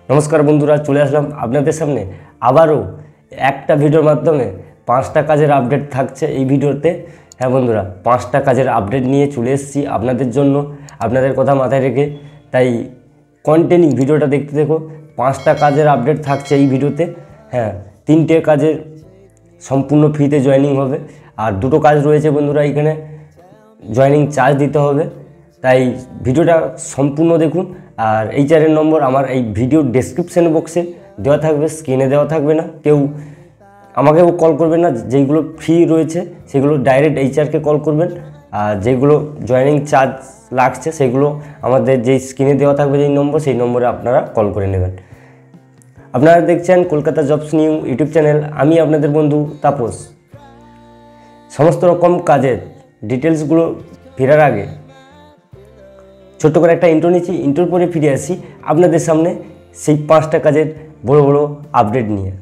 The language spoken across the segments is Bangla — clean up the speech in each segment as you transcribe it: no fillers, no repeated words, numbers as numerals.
নমস্কার বন্ধুরা, চলে আসলাম আপনাদের সামনে আবারও একটা ভিডিওর মাধ্যমে 5টা কাজের আপডেট থাকছে এই ভিডিওতে। হ্যাঁ বন্ধুরা, 5টা কাজের আপডেট নিয়ে চলে এসেছি আপনাদের জন্য, আপনাদের কথা মাথায় রেখে। তাই কন্টিনিউ ভিডিওটা দেখতে দেখো। 5টা কাজের আপডেট থাকছে এই ভিডিওতে। হ্যাঁ, 3টে কাজের সম্পূর্ণ ফ্রিতে জয়েনিং হবে, আর 2টো কাজ রয়েছে বন্ধুরা এখানে জয়েনিং চার্জ দিতে হবে। তাই ভিডিওটা সম্পূর্ণ দেখুন। আর এইচআরের নম্বর আমার এই ভিডিওর ডেসক্রিপশন বক্সে দেওয়া থাকবে, স্ক্রিনে দেওয়া থাকবে না। কেউ আমাকেও কল করবেন না, যেগুলো ফ্রি রয়েছে সেগুলো ডাইরেক্ট এইচআরকে কল করবেন। আর যেগুলো জয়েনিং চার্জ লাগছে সেগুলো আমাদের যেই স্ক্রিনে দেওয়া থাকবে যেই নম্বর, সেই নম্বরে আপনারা কল করে নেবেন। আপনারা দেখছেন Kolkata jobs new YouTube channel. আমি আপনাদের বন্ধু তাপস। সমস্ত রকম কাজের ডিটেলসগুলো ফেরার আগে ছোট্ট করে একটা ইন্ট্রো নিচ্ছি। ইন্ট্রোর পরে ফিরে আসি আপনাদের সামনে সেই 5টা কাজের বড় বড় আপডেট নিয়ে।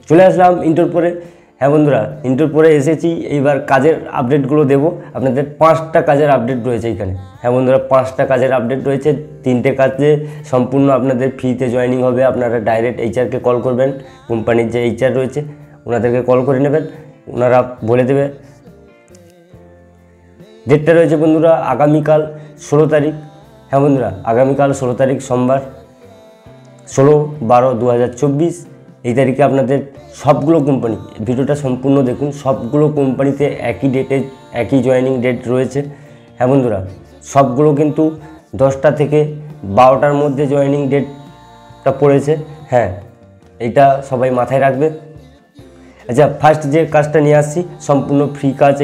চলে আসলাম ইন্ট্রোর পরে। হ্যাঁ বন্ধুরা, ইন্ট্রোর পরে এসেছি, এইবার কাজের আপডেটগুলো দেবো আপনাদের। 5টা কাজের আপডেট রয়েছে এখানে। হ্যাঁ বন্ধুরা, 5টা কাজের আপডেট রয়েছে। 3টে কাজে সম্পূর্ণ আপনাদের ফ্রিতে জয়েনিং হবে। আপনারা ডাইরেক্ট এইচআরকে কল করবেন, কোম্পানির যে এইচআর রয়েছে ওনাদেরকে কল করে নেবেন, ওনারা বলে দেবে। ডেটটা রয়েছে বন্ধুরা আগামীকাল 16 তারিখ। হ্যাঁ বন্ধুরা, আগামীকাল 16 তারিখ সোমবার, 16/12/2024 এই তারিখে আপনাদের সবগুলো কোম্পানি, ভিডিওটা সম্পূর্ণ দেখুন, সবগুলো কোম্পানিতে একই ডেটে একই জয়েনিং ডেট রয়েছে। হ্যাঁ বন্ধুরা, সবগুলো কিন্তু 10টা থেকে 12টার মধ্যে জয়েনিং ডেটটা পড়েছে। হ্যাঁ, এইটা সবাই মাথায় রাখবে। আচ্ছা, ফার্স্ট যে কাজটা নিয়ে আসছি সম্পূর্ণ ফ্রি কাজ।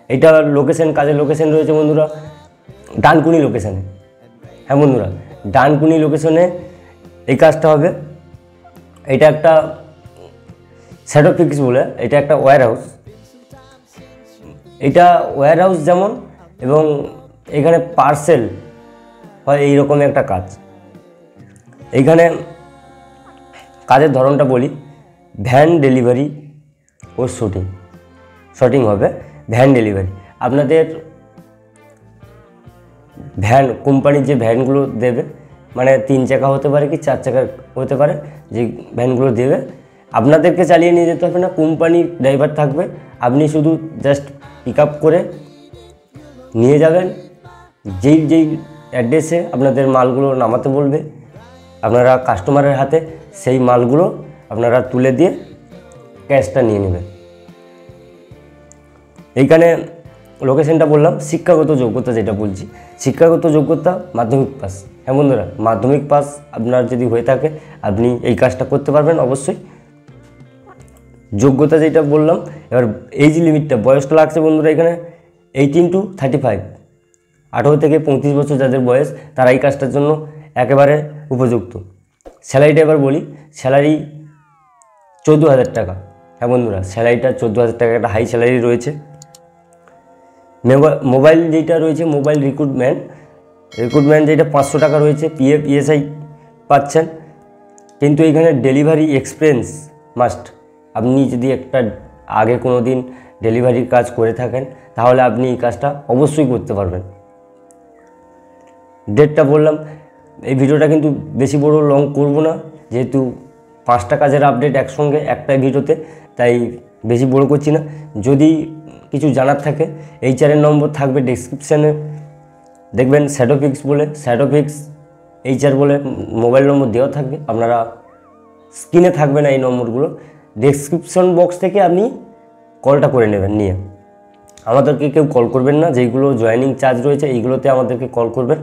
এইটা লোকেশন, কাজের লোকেশন রয়েছে বন্ধুরা ডানকুনি লোকেশানে। হ্যাঁ বন্ধুরা, ডানকুনি লোকেশনে এই কাজটা হবে। এটা একটা শ্যাডো ফিক্স বলে, এটা একটা ওয়্যার হাউস। এটা ওয়্যার হাউস যেমন, এবং এখানে পার্সেল হয় এইরকম একটা কাজ। এইখানে কাজের ধরনটা বলি, ভ্যান ডেলিভারি ও শটিং হবে। ভ্যান ডেলিভারি আপনাদের ভ্যান, কোম্পানির যে ভ্যানগুলো দেবে, মানে 3 চাকা হতে পারে কি 4 চাকা হতে পারে, যে ভ্যানগুলো দেবে আপনাদেরকে চালিয়ে নিয়ে যেতে হবে না, কোম্পানির ড্রাইভার থাকবে। আপনি শুধু জাস্ট পিক আপ করে নিয়ে যাবেন। যেই অ্যাড্রেসে আপনাদের মালগুলো নামাতে বলবে, আপনারা কাস্টমারের হাতে সেই মালগুলো আপনারা তুলে দিয়ে ক্যাশটা নিয়ে নেবেন। এইখানে লোকেশনটা বললাম। শিক্ষাগত যোগ্যতা যেটা বলছি, শিক্ষাগত যোগ্যতা মাধ্যমিক পাস। হ্যাঁ বন্ধুরা, মাধ্যমিক পাস আপনার যদি হয়ে থাকে আপনি এই কাজটা করতে পারবেন অবশ্যই। যোগ্যতা যেটা বললাম, এবার এজ লিমিটটা, বয়সটা লাগছে বন্ধুরা এখানে 18 to 35, 18 থেকে 35 বছর যাদের বয়স তারা এই কাজটার জন্য একেবারে উপযুক্ত। স্যালারিটা এবার বলি, স্যালারি 14,000 টাকা। হ্যাঁ বন্ধুরা, স্যালারিটা 14,000 টাকা, একটা হাই স্যালারি রয়েছে। মোবাইল যেটা রয়েছে, মোবাইল রিক্রুটমেন্ট যেটা 500 টাকা রয়েছে। পিএফ ইএসআই পাচ্ছেন, কিন্তু এখানে ডেলিভারি এক্সপিরিয়েন্স মাস্ট। আপনি যদি একটা আগে কোনো দিন ডেলিভারির কাজ করে থাকেন তাহলে আপনি এই কাজটা অবশ্যই করতে পারবেন। ডেটটা বললাম। এই ভিডিওটা কিন্তু বেশি বড় লং করব না, যেহেতু 5টা কাজের আপডেট একসঙ্গে একটাই ভিডিওতে, তাই বেশি বড় করছি না। যদি কিছু জানার থাকে এইচআরের নম্বর থাকবে ডেসক্রিপশানে, দেখবেন শ্যাডো ফিক্স এইচআর বলে মোবাইল নম্বর দেওয়া থাকবে। আপনারা স্ক্রিনে থাকবে না এই নম্বরগুলো, ডেসক্রিপশন বক্স থেকে আপনি কলটা করে নেবেন নিয়ে। আমাদেরকে কেউ কল করবেন না, যেইগুলো জয়েনিং চার্জ রয়েছে এইগুলোতে আমাদেরকে কল করবেন।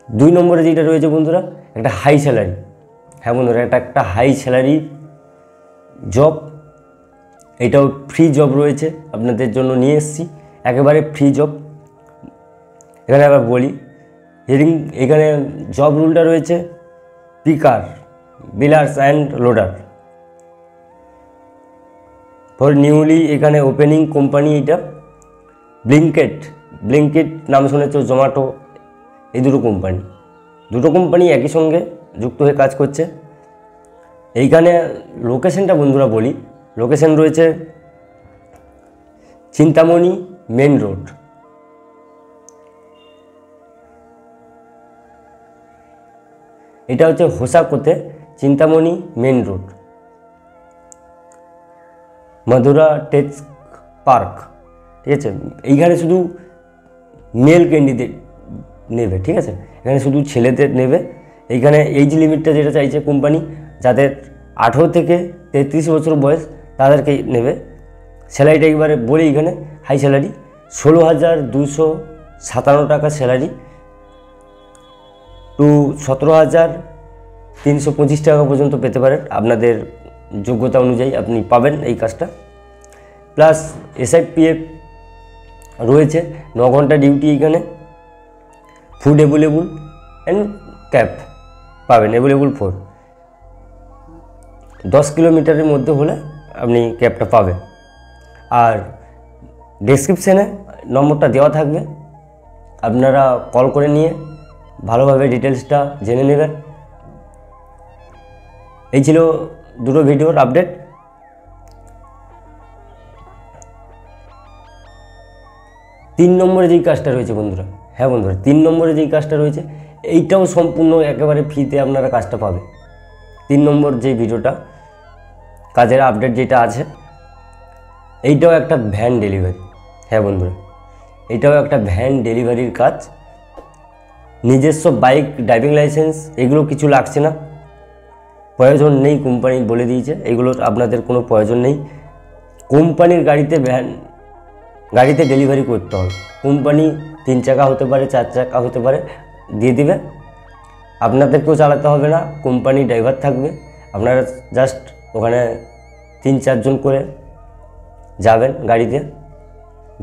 2 নম্বরে যেটা রয়েছে বন্ধুরা, একটা হাই স্যালারি। হ্যাঁ বন্ধুরা, এটা একটা হাই স্যালারি জব। এটাও ফ্রি জব রয়েছে, আপনাদের জন্য নিয়ে এসেছি, একেবারে ফ্রি জব। এখানে আবার বলি, এখানে জব রুলটা রয়েছে picker, billers and loader for newly এখানে ওপেনিং কোম্পানি। এটা ব্লিঙ্কিট নাম শুনেছ, জোম্যাটো, এই দুটো কোম্পানি একই সঙ্গে যুক্ত হয়ে কাজ করছে। এইখানে লোকেশনটা বন্ধুরা বলি, লোকেশন রয়েছে চিন্তামণি মেন রোড, এটা হচ্ছে হোসাকোতে Chintamani main road, Madhura tech park, ঠিক আছে। এইখানে শুধু মেল ক্যান্ডিডেট নেবে, ঠিক আছে, এখানে শুধু ছেলেদের নেবে। এইখানে এজ লিমিটটা যেটা চাইছে কোম্পানি, যাদের 18 থেকে 33 বছর বয়স তাদেরকে নেবে। স্যালারিটা একবারে বলি, এখানে হাই স্যালারি 16,257 টাকা স্যালারি টু 17,325 টাকা পর্যন্ত পেতে পারেন। আপনাদের যোগ্যতা অনুযায়ী আপনি পাবেন এই কাজটা। প্লাস SIPF রয়েছে, 9 ঘন্টা ডিউটি এখানে, ফুড অ্যাভেলেবল অ্যান্ড ক্যাব পাবেন, অ্যাভেলেবল ফর 10 কিলোমিটারের মধ্যে হলে আপনি ক্যাবটা পাবেন। আর ডেসক্রিপশানে নম্বরটা দেওয়া থাকবে, আপনারা কল করে নিয়ে ভালোভাবে ডিটেলসটা জেনে নেবেন। এই ছিল দুটো ভিডিওর আপডেট। 3 নম্বরে যেই কাজটা রয়েছে বন্ধুরা, হ্যাঁ বন্ধুরা, 3 নম্বরে যেই কাজটা রয়েছে এইটাও সম্পূর্ণ একেবারে ফ্রিতে আপনারা কাজটা পাবে। 3 নম্বর যে ভিডিওটা কাজের আপডেট যেটা আছে, এইটাও একটা ভ্যান ডেলিভারি। হ্যাঁ বন্ধুরা, এটাও একটা ভ্যান ডেলিভারির কাজ। নিজস্ব বাইক, ড্রাইভিং লাইসেন্স এগুলো কিছু লাগছে না, প্রয়োজন নেই, কোম্পানি বলে দিয়েছে এগুলোর আপনাদের কোনো প্রয়োজন নেই। কোম্পানির গাড়িতে ডেলিভারি করতে হবে। কোম্পানি 3 চাকা হতে পারে, 4 চাকা হতে পারে, দিয়ে দিবে, আপনাদেরকেও চালাতে হবে না, কোম্পানি ড্রাইভার থাকবে। আপনারা জাস্ট ওখানে 3-4 জন করে যাবেন, গাড়িতে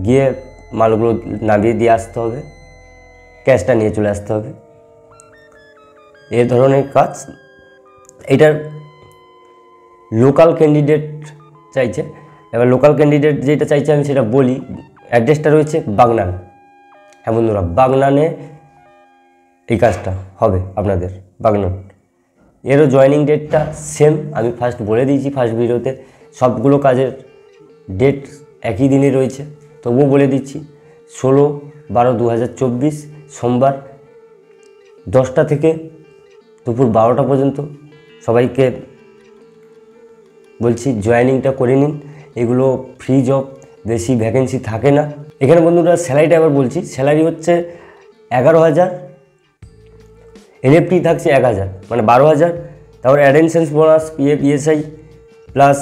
গিয়ে মালগুলো নামিয়ে দিয়ে আসতে হবে, ক্যাশটা নিয়ে চলে আসতে হবে। এই ধরনের কাজ। এটার লোকাল ক্যান্ডিডেট চাইছে। এবার লোকাল ক্যান্ডিডেট যেটা চাইছে আমি সেটা বলি। অ্যাড্রেসটা রয়েছে বাগনান। হ্যাঁ বন্ধুরা, বাগনানে এই কাজটা হবে আপনাদের, বাগনান। এরও জয়েনিং ডেটটা সেম, আমি ফার্স্ট বলে দিয়েছি ফার্স্ট ভিডিওতে। সবগুলো কাজের ডেট একই দিনে রয়েছে, তবুও বলে দিচ্ছি। 16/12/2024 সোমবার 10টা থেকে দুপুর 12টা পর্যন্ত সবাইকে বলছি জয়েনিংটা করে নিন। এগুলো ফ্রি জব, বেশি ভ্যাকেন্সি থাকে না এখানে বন্ধুরা। স্যালারিটা এবার বলছি, স্যালারি হচ্ছে 11,000, এনএফটি থাকছে 1,000, মানে 12,000। তারপর attendance bonus, PF ESI plus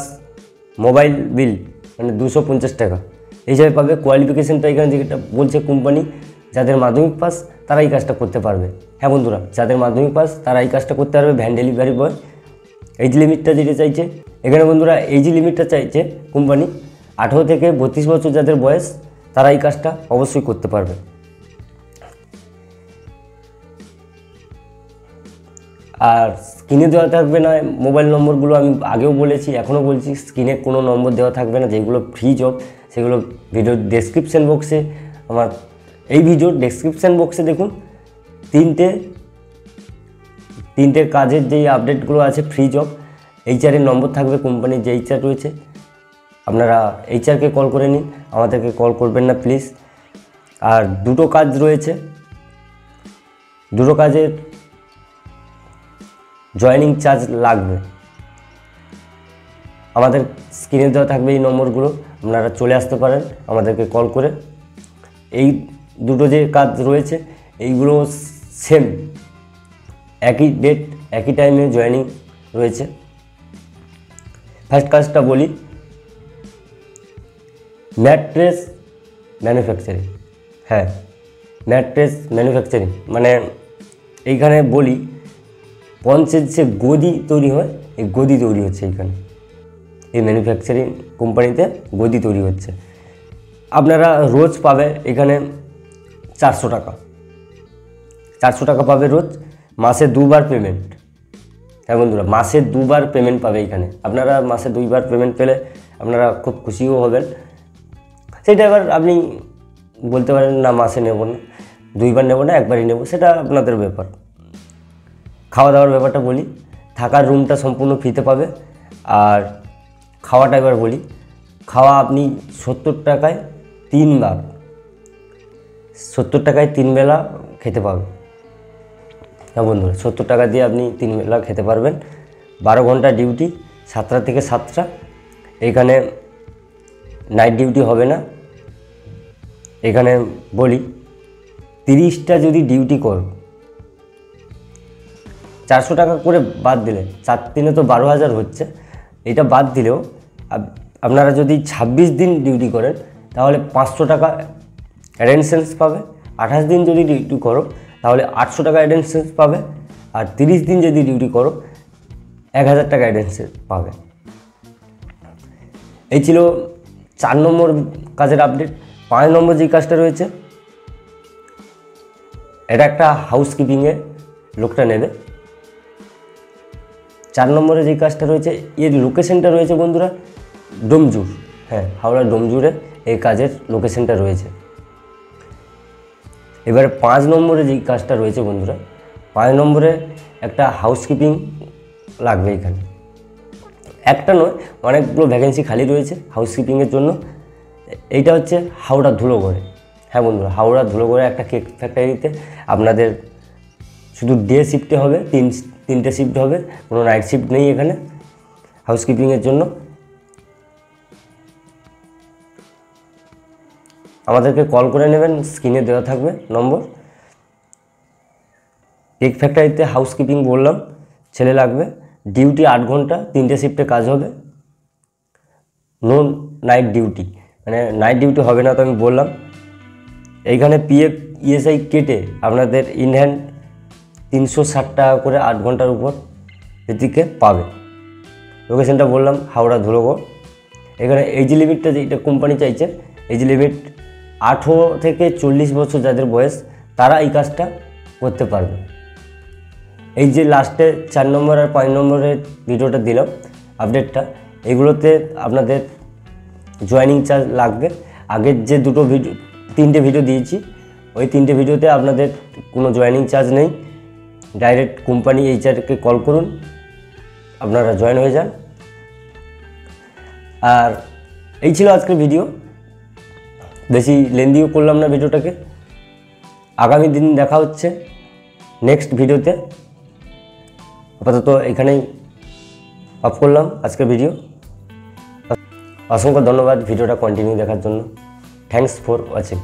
mobile bill মানে 250 টাকা এই হিসাবে পাবে। কোয়ালিফিকেশানটা এখানে যেটা বলছে কোম্পানি, যাদের মাধ্যমিক পাস তারা এই কাজটা করতে পারবে। হ্যাঁ বন্ধুরা, যাদের মাধ্যমিক পাস তারা এই কাজটা করতে পারবে, ভ্যান ডেলিভারি বয়। এজ লিমিটটা যেটা চাইছে এখানে বন্ধুরা, এজ লিমিটটা চাইছে কোম্পানি 18 থেকে 32 বছর যাদের বয়স তারা এই কাজটা অবশ্যই করতে পারবে। আর স্ক্রিনে দেওয়া থাকবে না মোবাইল নম্বরগুলো, আমি আগেও বলেছি এখনও বলছি, স্ক্রিনে কোনো নম্বর দেওয়া থাকবে না। যেগুলো ফ্রি জব সেগুলো ভিডিওর ডেসক্রিপশান বক্সে, আমার এই ভিডিওর ডেসক্রিপশান বক্সে দেখুন, তিনটে কাজের যেই আপডেটগুলো আছে ফ্রি জব, HR এর নম্বর থাকবে, কোম্পানির যে HR রয়েছে। আপনারা HR-কে কল করে নিন, আমাদেরকে কল করবেন না প্লিজ। আর দুটো কাজ রয়েছে, দুটো কাজের জয়েনিং চার্জ লাগবে। আমাদের স্ক্রিনে দেওয়া থাকবে এই নম্বরগুলো, আপনারা চলে আসতে পারেন আমাদেরকে কল করে। এই দুটো যে কাজ রয়েছে এইগুলো সেম, একই ডেট একই টাইমে জয়েনিং রয়েছে। ফার্স্ট কাজটা বলি, ম্যাট্রেস ম্যানুফ্যাকচারিং। হ্যাঁ, ম্যাট্রেস ম্যানুফ্যাকচারিং মানে এইখানে বলি, পঞ্চের যে গদি তৈরি হয়, এই গদি তৈরি হচ্ছে এইখানে, এই ম্যানুফ্যাকচারিং কোম্পানিতে গদি তৈরি হচ্ছে। আপনারা রোজ পাবে এখানে 400 টাকা, 400 টাকা পাবে রোজ, মাসে 2 বার পেমেন্ট। হ্যাঁ বন্ধুরা, মাসে 2 বার পেমেন্ট পাবে এখানে। আপনারা মাসে 2 বার পেমেন্ট পেলে আপনারা খুব খুশিও হবেন। সেটা এবার আপনি বলতে পারেন না মাসে নেব না, 2 বার নেব না, একবারই নেব, সেটা আপনাদের ব্যাপার। খাওয়া দাওয়ার ব্যাপারটা বলি, থাকার রুমটা সম্পূর্ণ ফ্রিতে পাবে। আর খাওয়াটা এবার বলি, খাওয়া আপনি 70 টাকায় 3 বার, 70 টাকায় 3 বেলা খেতে পাবেন। হ্যাঁ বন্ধুরা, 70 টাকা দিয়ে আপনি 3 বেলা খেতে পারবেন। 12 ঘন্টা ডিউটি, 7টা থেকে 7টা। এখানে নাইট ডিউটি হবে না। এখানে বলি 30টা যদি ডিউটি করো, 400 টাকা করে বাদ দিলে 4 দিনে তো 12,000 হচ্ছে। এটা বাদ দিলেও আপনারা যদি 26 দিন ডিউটি করেন তাহলে 500 টাকা অ্যাটেনডেন্স পাবে। 28 দিন যদি ডিউটি করো তাহলে 800 টাকা অ্যাটেনডেন্স পাবে। আর 30 দিন যদি ডিউটি করো 1000 টাকা অ্যাটেনডেন্স পাবে। এই ছিল 4 নম্বর কাজের আপডেট। 5 নম্বর যে কাজটা রয়েছে, এটা একটা হাউসকিপিংয়ে লোকটা নেবে। 4 নম্বরে যে কাজটা রয়েছে, এর লোকেশনটা রয়েছে বন্ধুরা ডোমজুর। হ্যাঁ, হাওড়া ডোমজুরে এই কাজের লোকেশনটা রয়েছে। এবারে 5 নম্বরে যে কাজটা রয়েছে বন্ধুরা, 5 নম্বরে একটা হাউসকিপিং লাগবে। এখানে একটা নয়, অনেকগুলো ভ্যাকেন্সি খালি রয়েছে হাউসকিপিংয়ের জন্য। এইটা হচ্ছে হাওড়া ধুলোগড়ে। হ্যাঁ বন্ধুরা, হাওড়া ধুলোগড়ে একটা কেক ফ্যাক্টরিতে আপনাদের শুধু ডে শিফটে হবে, 3টে শিফট হবে, কোনো নাইট শিফট নেই এখানে হাউসকিপিংয়ের জন্য। আমাদেরকে কল করে নেবেন, স্ক্রিনে দেওয়া থাকবে নম্বর। কেক ফ্যাক্টরিতে হাউসকিপিং বললাম, ছেলে লাগবে। ডিউটি 8 ঘন্টা, 3টে শিফটে কাজ হবে। নো নাইট ডিউটি, মানে নাইট ডিউটি হবে না তো আমি বললাম। এইখানে পিএফ ইএসআই কেটে আপনাদের ইন হ্যান্ড 360 টাকা করে 8 ঘন্টার উপর এদিকে পাবে। লোকেশনটা বললাম হাওড়া ধুলোগড়। এখানে এজ লিমিটটা যেটা কোম্পানি চাইছে, এজ লিমিট 18 থেকে 40 বছর যাদের বয়স, তারা এই কাজটা করতে পারবে। এই যে লাস্টে 4 নম্বর আর 5 নম্বরের ভিডিওটা দিলাম আপডেটটা, এগুলোতে আপনাদের জয়েনিং চার্জ লাগবে। আগের যে 3টে ভিডিও দিয়েছি, ওই 3টে ভিডিওতে আপনাদের কোনো জয়েনিং চার্জ নেই। ডাইরেক্ট কোম্পানি এইচআরকে কল করুন, আপনারা জয়েন হয়ে যান। আর এই ছিল আজকের ভিডিও, বেশি লেন্দিও করলাম না ভিডিওটাকে। আগামী দিন দেখা হচ্ছে নেক্সট ভিডিওতে। আপাতত এখানেই অফ করলাম আজকের ভিডিও। অসংখ্য ধন্যবাদ ভিডিওটা কন্টিনিউ দেখার জন্য। Thanks for watching.